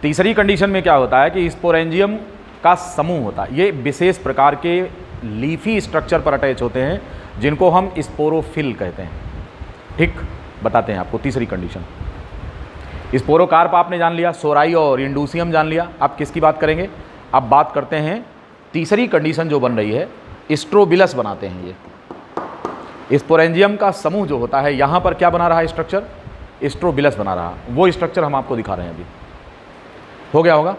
तीसरी कंडीशन में क्या होता है कि स्पोरेंजियम का समूह होता है, ये विशेष प्रकार के लीफी स्ट्रक्चर पर अटैच होते हैं जिनको हम स्पोरोफिल कहते हैं। ठीक, बताते हैं आपको तीसरी कंडीशन। स्पोरोकार्प आपने जान लिया, सोराई और इंडूसियम जान लिया। अब किसकी बात करेंगे? अब बात करते हैं तीसरी कंडीशन जो बन रही है, स्ट्रोबिलस बनाते हैं ये। स्पोरेंजियम का समूह जो होता है यहाँ पर क्या बना रहा है स्ट्रक्चर? स्ट्रोबिलस बना रहा। वो स्ट्रक्चर हम आपको दिखा रहे हैं अभी। हो गया होगा?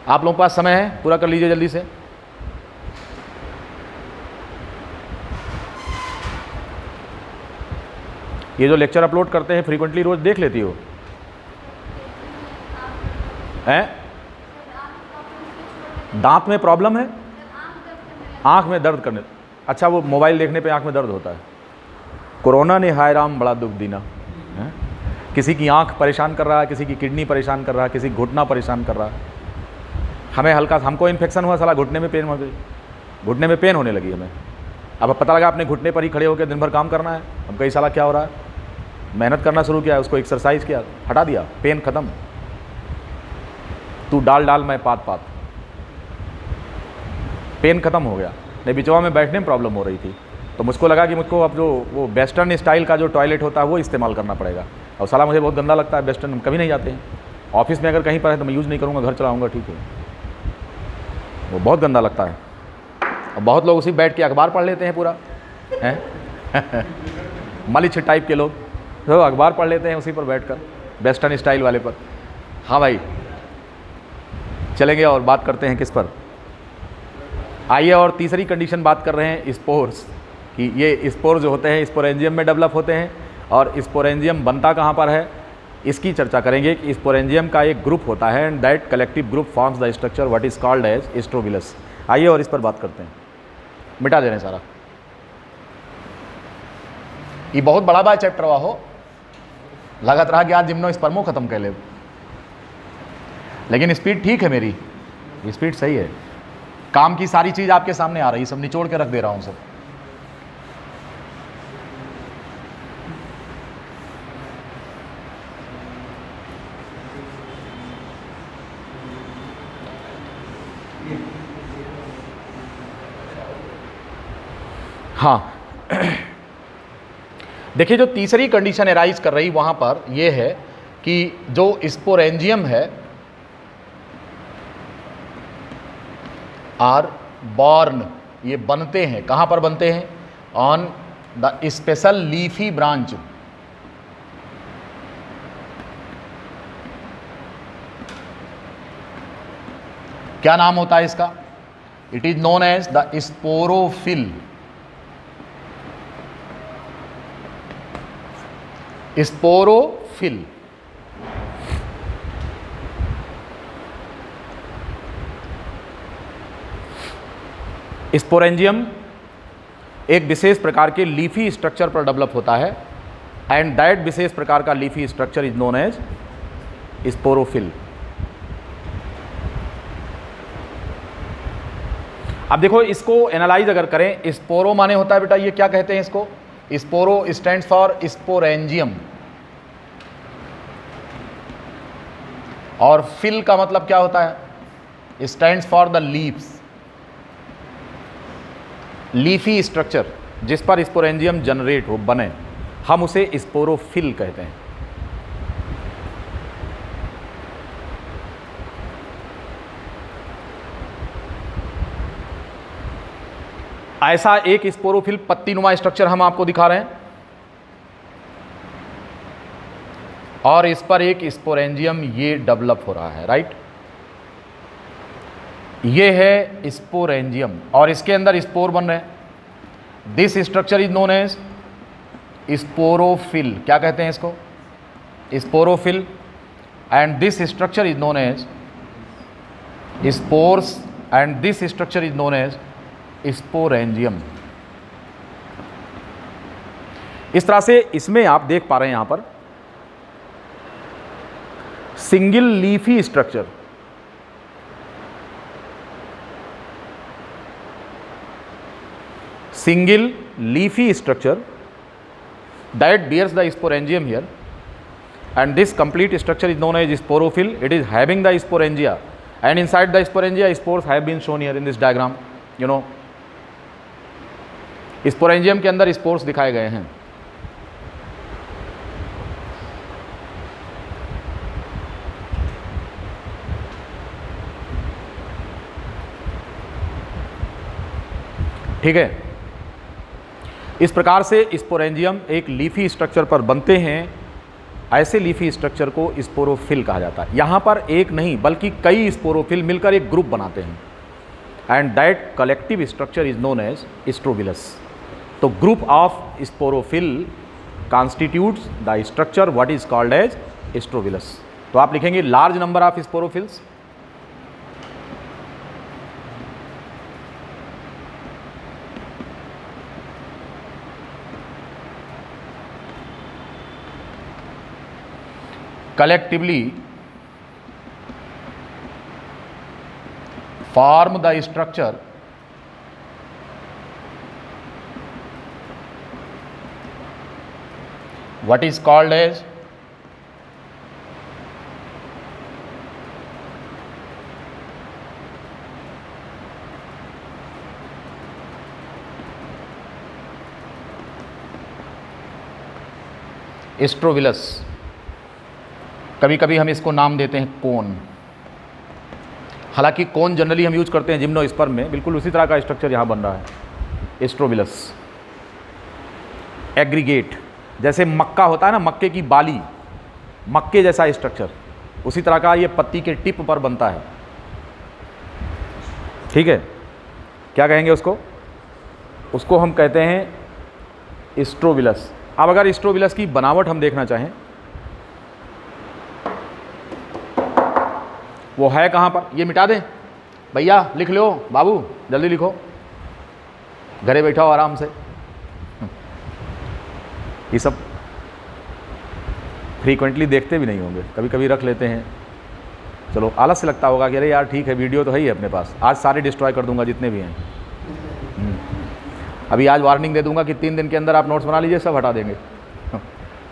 आप लोगों के पास समय है, पूरा कर लीजिए जल्दी से। ये जो लेक्चर अपलोड करते हैं फ्रीक्वेंटली रोज देख लेती हो हैं? दांत में प्रॉब्लम है, आंख में दर्द करने, अच्छा वो मोबाइल देखने पे आंख में दर्द होता है। कोरोना ने हाय राम बड़ा दुख दीना है। किसी की आंख परेशान कर रहा है, किसी की किडनी परेशान कर रहा है, किसी घुटना परेशान कर रहा है। हमें हल्का, हमको इन्फेक्शन हुआ, साला घुटने में पेन हो गई, घुटने में पेन होने लगी हमें। अब पता लगा अपने घुटने पर ही खड़े होकर दिन भर काम करना है। हम कई साला क्या हो रहा है, मेहनत करना शुरू किया, उसको एक्सरसाइज किया, हटा दिया, पेन खत्म। तू डाल डाल मैं पात पात, पेन खत्म हो गया। नहीं, बिचवा में बैठने में प्रॉब्लम हो रही थी, तो मुझको लगा कि मुझको अब जो वो वेस्टर्न स्टाइल का जो टॉयलेट होता है वो इस्तेमाल करना पड़ेगा। और साला मुझे बहुत गंदा लगता है वेस्टर्न, हम कभी नहीं जाते हैं। ऑफिस में अगर कहीं पर है तो मैं यूज़ नहीं करूँगा, घर चलाऊँगा, ठीक है। वो बहुत गंदा लगता है। और बहुत लोग उसी बैठ के अखबार पढ़ लेते हैं पूरा, हैं मलिछ टाइप के लोग तो अखबार पढ़ लेते हैं उसी पर बैठकर, वेस्टर्न स्टाइल वाले पर। हाँ भाई, चलेंगे और बात करते हैं किस पर। आइए, और तीसरी कंडीशन बात कर रहे हैं स्पोर्स की। ये स्पोर जो होते हैं स्पोरेंजियम में डेवलप होते हैं। और स्पोरेंजियम बनता कहाँ पर है? इसकी चर्चा करेंगे कि स्पोरेंजियम का एक ग्रुप होता है and that collective group forms the structure what is called as strobilus. आइए और इस पर बात करते हैं, मिटा दे रहे हैं सारा। ये बहुत बड़ा बा चैप्टर हुआ हो, लगत रहा कि आज जिम्नोस्पर्मो खत्म कर ले, लेकिन स्पीड ठीक है, मेरी स्पीड सही है। काम की सारी चीज आपके सामने आ रही है, सब निचोड़ के रख दे रहा हूं सब। हाँ, देखिए जो तीसरी कंडीशन एराइज कर रही वहां पर यह है कि जो स्पोरेंजियम है आर बॉर्न, ये बनते हैं, कहां पर बनते हैं? On the special leafy branch. क्या नाम होता है इसका? It is known as the sporophyll. Sporophyll. Sporangium एक विशेष प्रकार के लीफी स्ट्रक्चर पर डेवलप होता है एंड दैट विशेष प्रकार का leafy structure is known as sporophyll. अब देखो इसको एनालाइज अगर करें, स्पोरो माने होता है बेटा, ये क्या कहते हैं इसको? स्पोरो स्टैंड्स फॉर स्पोरेंजियम, और फिल का मतलब क्या होता है? Stands for the leaves. Leafy structure जिस पर स्पोरेंजियम जनरेट हो, बने, हम उसे स्पोरोफिल कहते हैं। ऐसा एक स्पोरोफिल पत्तीनुमा स्ट्रक्चर हम आपको दिखा रहे हैं और इस पर एक स्पोरेंजियम ये डेवलप हो रहा है, राइट? ये है स्पोरेंजियम और इसके अंदर स्पोर बन रहे हैं। This structure is known as sporophyll. क्या कहते हैं इसको? Sporophyll. And this structure is known as spores and this structure is known as sporangium. इस तरह से इसमें आप देख पा रहे हैं यहां पर single leafy structure, single leafy structure that bears the sporangium here, and this complete structure is known as sporophyll. It is having the sporangia, and inside the sporangia spores have been shown here in this diagram. You know, sporangium के अंदर spores दिखाए गए हैं। ठीक है, इस प्रकार से स्पोरेंजियम एक लीफी स्ट्रक्चर पर बनते हैं। ऐसे लीफी स्ट्रक्चर को स्पोरोफिल कहा जाता है। यहां पर एक नहीं बल्कि कई स्पोरोफिल मिलकर एक ग्रुप बनाते हैं and that collective structure is known as strobilus. तो group of sporophyll constitutes the structure what is called as strobilus. तो आप लिखेंगे large number of sporophylls, collectively form the structure what is called as strobilus. कभी कभी हम इसको नाम देते हैं कोन। हालांकि कोन जनरली हम यूज करते हैं जिम्नोस्पर्म में, बिल्कुल उसी तरह का स्ट्रक्चर यहाँ बन रहा है स्ट्रोबिलस। एग्रीगेट, जैसे मक्का होता है ना, मक्के की बाली, मक्के जैसा स्ट्रक्चर, उसी तरह का ये पत्ती के टिप पर बनता है। ठीक है, क्या कहेंगे उसको? उसको हम कहते हैं स्ट्रोबिलस। अब अगर स्ट्रोबिलस की बनावट हम देखना चाहें वो है कहाँ पर, ये मिटा दें भैया, लिख लो बाबू, जल्दी लिखो, घरे बैठा हो आराम से। ये सब फ्रीक्वेंटली देखते भी नहीं होंगे, कभी कभी रख लेते हैं, चलो आलस से लगता होगा कि अरे यार ठीक है वीडियो तो है ही अपने पास, आज सारे डिस्ट्रॉय कर दूंगा जितने भी हैं। अभी आज वार्निंग दे दूंगा कि 3 दिन के अंदर आप नोट्स बना लीजिए, सब हटा देंगे।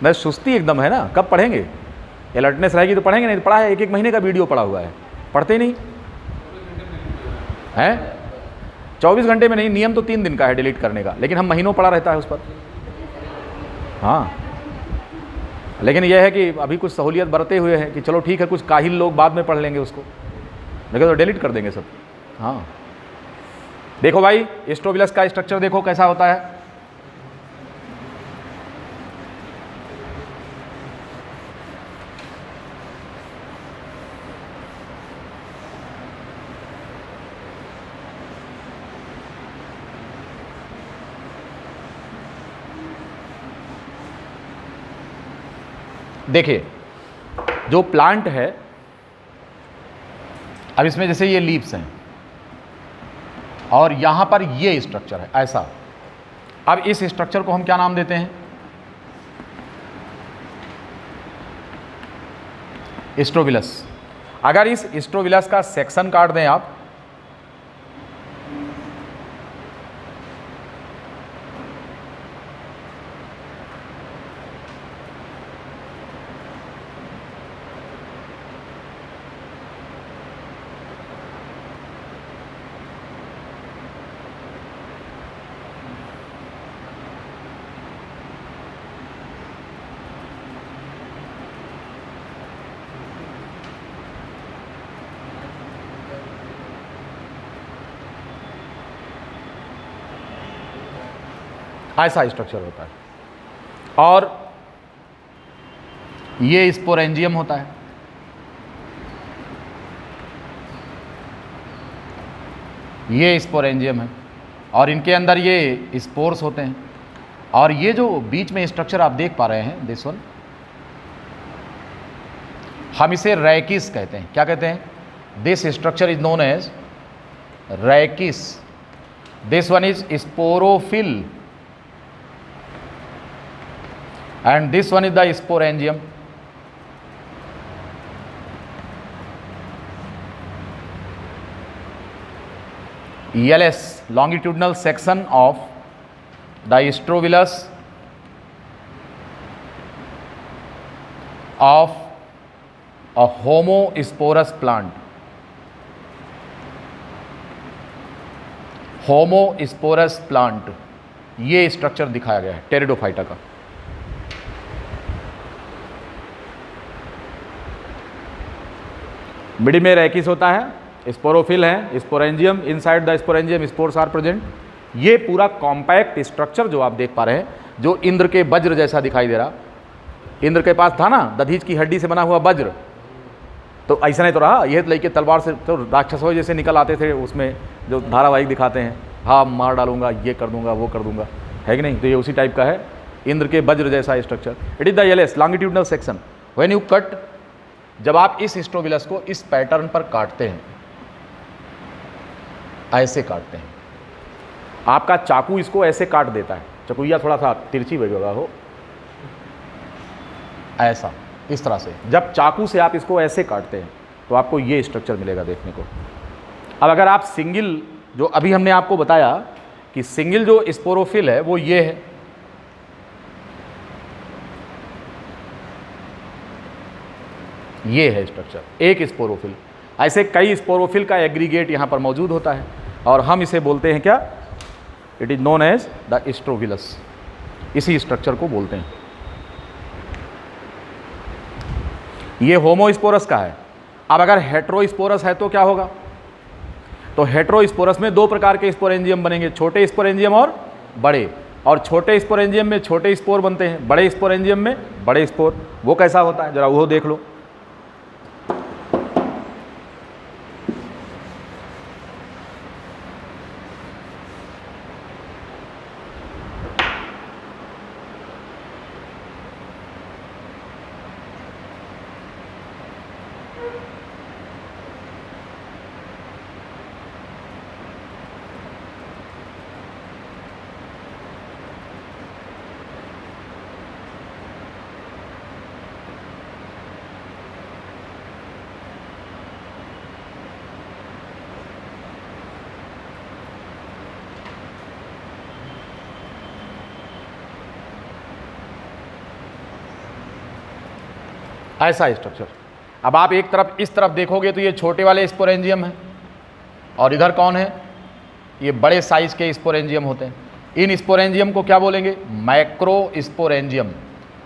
मैं सुस्ती एकदम है ना, कब पढ़ेंगे, अलर्टनेस रहेगी तो पढ़ेंगे, नहीं तो पढ़ा है, 1-1 महीने का वीडियो पड़ा हुआ है, पढ़ते ही नहीं हैं। 24 घंटे में नहीं, नियम तो 3 दिन का है डिलीट करने का, लेकिन हम महीनों पड़ा रहता है उस पर। हाँ, लेकिन यह है कि अभी कुछ सहूलियत बरते हुए हैं कि चलो ठीक है, कुछ काहिल लोग बाद में पढ़ लेंगे उसको, लेकिन तो डिलीट कर देंगे सब। हाँ देखो भाई, एस्ट्रोविलस का स्ट्रक्चर देखो कैसा होता है। देखिए जो प्लांट है, अब इसमें जैसे ये लीव्स हैं और यहां पर ये स्ट्रक्चर है ऐसा। अब इस स्ट्रक्चर को हम क्या नाम देते हैं, एस्ट्रोविलस। अगर इस एस्ट्रोविलस का सेक्शन काट दें आप, ऐसा स्ट्रक्चर होता है, और ये स्पोरेंजियम होता है, ये स्पोरेंजियम है, और इनके अंदर ये स्पोर्स होते हैं। और ये जो बीच में स्ट्रक्चर आप देख पा रहे हैं, दिस वन, हम इसे रैकिस कहते हैं। क्या कहते हैं? This structure is known as rachis. This one is sporophyll and this one is the sporangium. LS, longitudinal section of the estrovilus of a homosporous plant. Homosporous plant, ये structure दिखाया गया है टेरिडोफाइटा का। मिडिल में rachis होता है, sporophyll है, sporangium, inside the sporangium spores are present. ये पूरा कॉम्पैक्ट स्ट्रक्चर जो आप देख पा रहे हैं, जो इंद्र के वज्र जैसा दिखाई दे रहा, इंद्र के पास था ना दधीच की हड्डी से बना हुआ वज्र, तो ऐसा नहीं तो रहा, ये लेके तलवार से तो राक्षसों जैसे निकल आते थे, उसमें जो धारावाहिक दिखाते हैं, हाँ मार डालूंगा, ये कर दूंगा, वो कर दूंगा, है कि नहीं? तो ये उसी टाइप का है, इंद्र के वज्र जैसा structure. It is the LS, longitudinal section. When you cut, जब आप इस एस्ट्रोविलस को इस पैटर्न पर काटते हैं, ऐसे काटते हैं, आपका चाकू इसको ऐसे काट देता है, चकुइया थोड़ा सा तिरछी वगैरह हो, ऐसा, इस तरह से जब चाकू से आप इसको ऐसे काटते हैं तो आपको ये स्ट्रक्चर मिलेगा देखने को। अब अगर आप सिंगल, जो अभी हमने आपको बताया कि सिंगल जो स्पोरोफिल है वो ये है, ये है स्ट्रक्चर, एक स्पोरोफिल। ऐसे कई स्पोरोफिल का एग्रीगेट यहां पर मौजूद होता है और हम इसे बोलते हैं क्या? It is known as the strobilus, इसी स्ट्रक्चर को बोलते हैं। ये होमोस्पोरस का है। अब अगर हेट्रोस्पोरस है तो क्या होगा? तो हेट्रोस्पोरस में 2 प्रकार के स्पोरेंजियम बनेंगे, छोटे स्पोरेंजियम और बड़े। और छोटे स्पोरेंजियम में छोटे स्पोर बनते हैं, बड़े स्पोरेंजियम में बड़े स्पोर। वो कैसा होता है जरा वो देख लो। ऐसा स्ट्रक्चर। अब आप एक तरफ इस तरफ देखोगे तो ये छोटे वाले स्पोरेंजियम हैं, और इधर कौन है, ये बड़े साइज के स्पोरेंजियम होते हैं। इन स्पोरेंजियम को क्या बोलेंगे, मैक्रो स्पोरेंजियम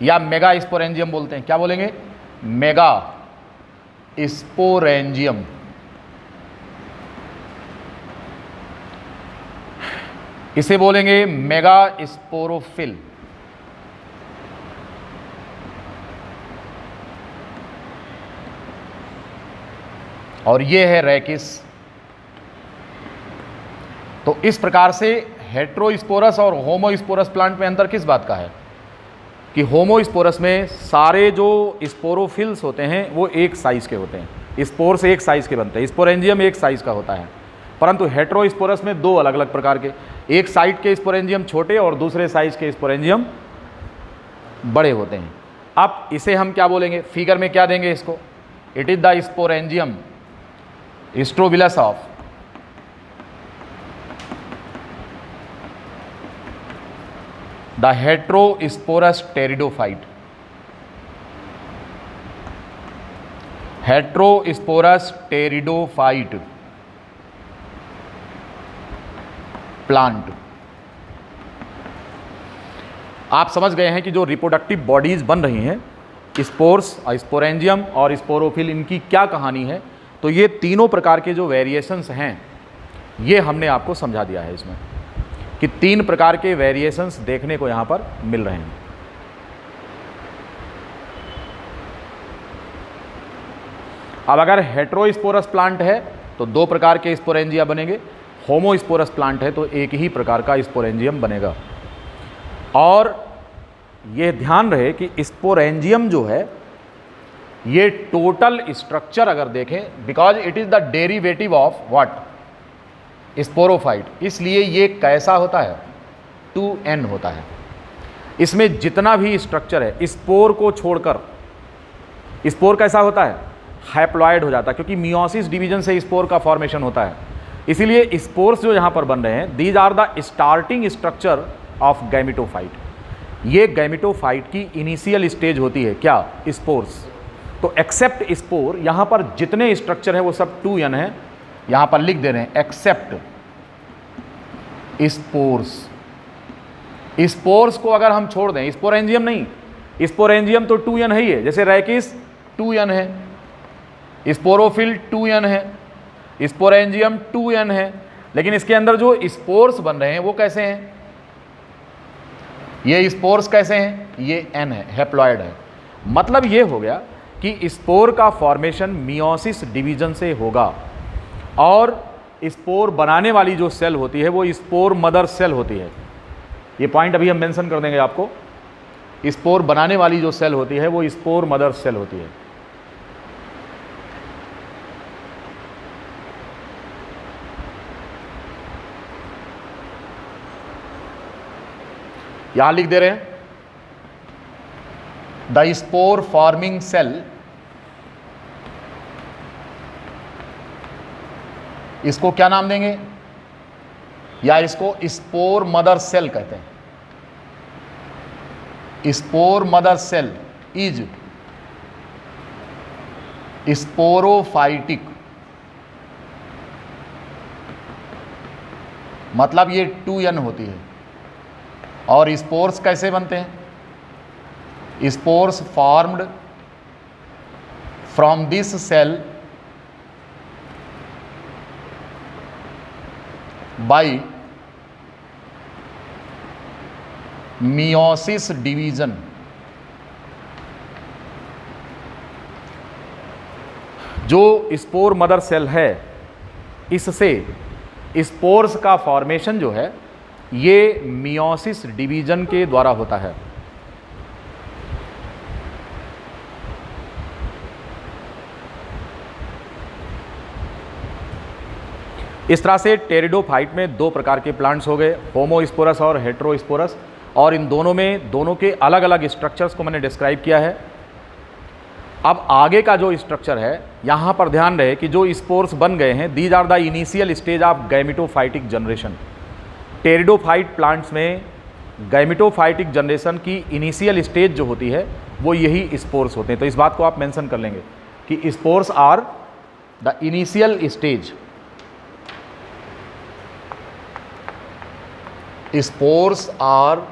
या मेगा स्पोरेंजियम बोलते हैं। क्या बोलेंगे, मेगा स्पोरेंजियम। इसे बोलेंगे मेगा स्पोरोफिल। और ये है रैकिस। तो इस प्रकार से हेट्रोस्पोरस और होमोस्पोरस प्लांट में अंतर किस बात का है कि होमोस्पोरस में सारे जो स्पोरोफिल्स होते हैं वो एक साइज के होते हैं, स्पोर्स एक साइज के बनते हैं, स्पोरेंजियम एक साइज का होता है। परंतु हेट्रोस्पोरस में दो अलग अलग प्रकार के, एक साइड के स्पोरेंजियम छोटे और दूसरे साइज के स्पोरेंजियम बड़े होते हैं। अब इसे हम क्या बोलेंगे, फिगर में क्या देंगे इसको, it is the sporangium strobilus of the heterosporous pteridophyte. Heterosporous pteridophyte plant. आप समझ गए हैं कि जो रिप्रोडक्टिव बॉडीज बन रही हैं, स्पोर्स, स्पोरेंजियम और स्पोरोफिल, इनकी क्या कहानी है। तो ये तीनों प्रकार के जो वेरिएशंस हैं ये हमने आपको समझा दिया है इसमें, कि तीन प्रकार के वेरिएशंस देखने को यहाँ पर मिल रहे हैं। अब अगर हेट्रोस्पोरस प्लांट है तो दो प्रकार के स्पोरेंजिया बनेंगे, होमोस्पोरस प्लांट है तो एक ही प्रकार का स्पोरेंजियम बनेगा। और ये ध्यान रहे कि स्पोरेंजियम जो है ये टोटल स्ट्रक्चर अगर देखें, because it is the derivative of what, sporophyte, इसलिए ये कैसा होता है, 2n होता है। इसमें जितना भी स्ट्रक्चर है, स्पोर को छोड़कर, स्पोर कैसा होता है, हैप्लॉयड हो जाता है, क्योंकि मियोसिस डिवीजन से स्पोर का फॉर्मेशन होता है। इसीलिए स्पोर्स जो यहाँ पर बन रहे हैं, these are the starting structure of gametophyte. ये गैमिटोफाइट की इनिशियल स्टेज होती है, क्या, स्पोर्स। तो एक्सेप्ट स्पोर, यहाँ पर जितने स्ट्रक्चर है वो सब 2n है, यहाँ पर लिख दे रहे हैं एक्सेप्ट स्पोर्स। स्पोर्स को अगर हम छोड़ दें, स्पोरेंजियम नहीं, स्पोरेंजियम तो 2n है ही है, जैसे रैकिस 2n है, स्पोरोफिल 2n है, स्पोरेंजियम 2n है, लेकिन इसके अंदर जो स्पोर्स बन रहे हैं वो कैसे हैं, ये स्पोर्स कैसे हैं, ये n है, हैप्लॉयड है। मतलब ये हो गया कि स्पोर का फॉर्मेशन मियोसिस डिवीजन से होगा, और स्पोर बनाने वाली जो सेल होती है वो स्पोर मदर सेल होती है। ये पॉइंट अभी हम मेंशन कर देंगे आपको। स्पोर बनाने वाली जो सेल होती है वो स्पोर मदर सेल होती है। यहां लिख दे रहे हैं द स्पोर फॉर्मिंग सेल, इसको क्या नाम देंगे, या इसको स्पोर मदर सेल कहते हैं। Spore mother cell is sporophytic, मतलब ये 2n होती है। और स्पोर्स कैसे बनते हैं, spores formed from this cell by meiosis division. जो स्पोर मदर सेल है, इससे स्पोर्स का फॉर्मेशन जो है ये मियोसिस डिवीजन के द्वारा होता है। इस तरह से टेरिडोफाइट में दो प्रकार के प्लांट्स हो गए, होमोस्पोरस और हेट्रोस्पोरस, और इन दोनों में दोनों के अलग अलग स्ट्रक्चर्स को मैंने डिस्क्राइब किया है। अब आगे का जो स्ट्रक्चर है, यहाँ पर ध्यान रहे कि जो स्पोर्स बन गए हैं, these are the initial stage of gametophytic generation. Pteridophyte plants में गैमेटोफाइटिक जनरेशन की इनिशियल स्टेज जो होती है वो यही स्पोर्स होते हैं। तो इस बात को आप मेंशन कर लेंगे कि spores are the initial stage, spores are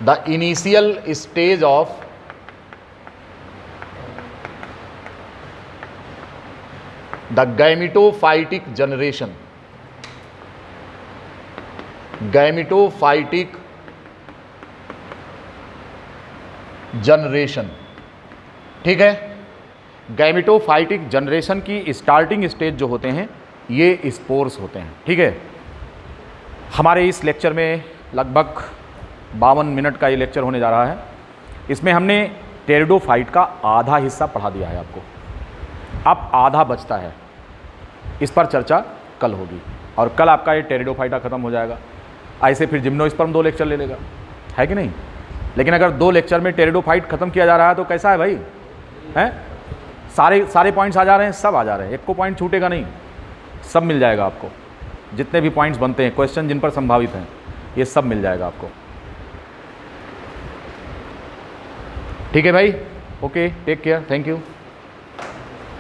the initial stage of the gametophytic generation, gametophytic generation. ठीक है, गैमेटोफाइटिक जनरेशन की स्टार्टिंग स्टेज जो होते हैं ये स्पोर्स होते हैं। ठीक है, हमारे इस लेक्चर में लगभग 52 मिनट का ये लेक्चर होने जा रहा है। इसमें हमने टेरिडोफाइट का आधा हिस्सा पढ़ा दिया है आपको, अब आधा बचता है, इस पर चर्चा कल होगी और कल आपका ये टेरिडोफाइटा ख़त्म हो जाएगा। ऐसे फिर जिम्नोस्पर्म 2 लेक्चर ले लेगा, है कि नहीं? लेकिन अगर 2 लेक्चर में टेरिडोफाइट ख़त्म किया जा रहा है तो कैसा है भाई? हैं, सारे पॉइंट्स आ जा रहे हैं, सब आ जा रहे हैं, एक को पॉइंट छूटेगा नहीं, सब मिल जाएगा आपको। जितने भी पॉइंट्स बनते हैं, क्वेश्चन जिन पर संभावित हैं, ये सब मिल जाएगा आपको। ठीक है भाई, okay, take care, thank you.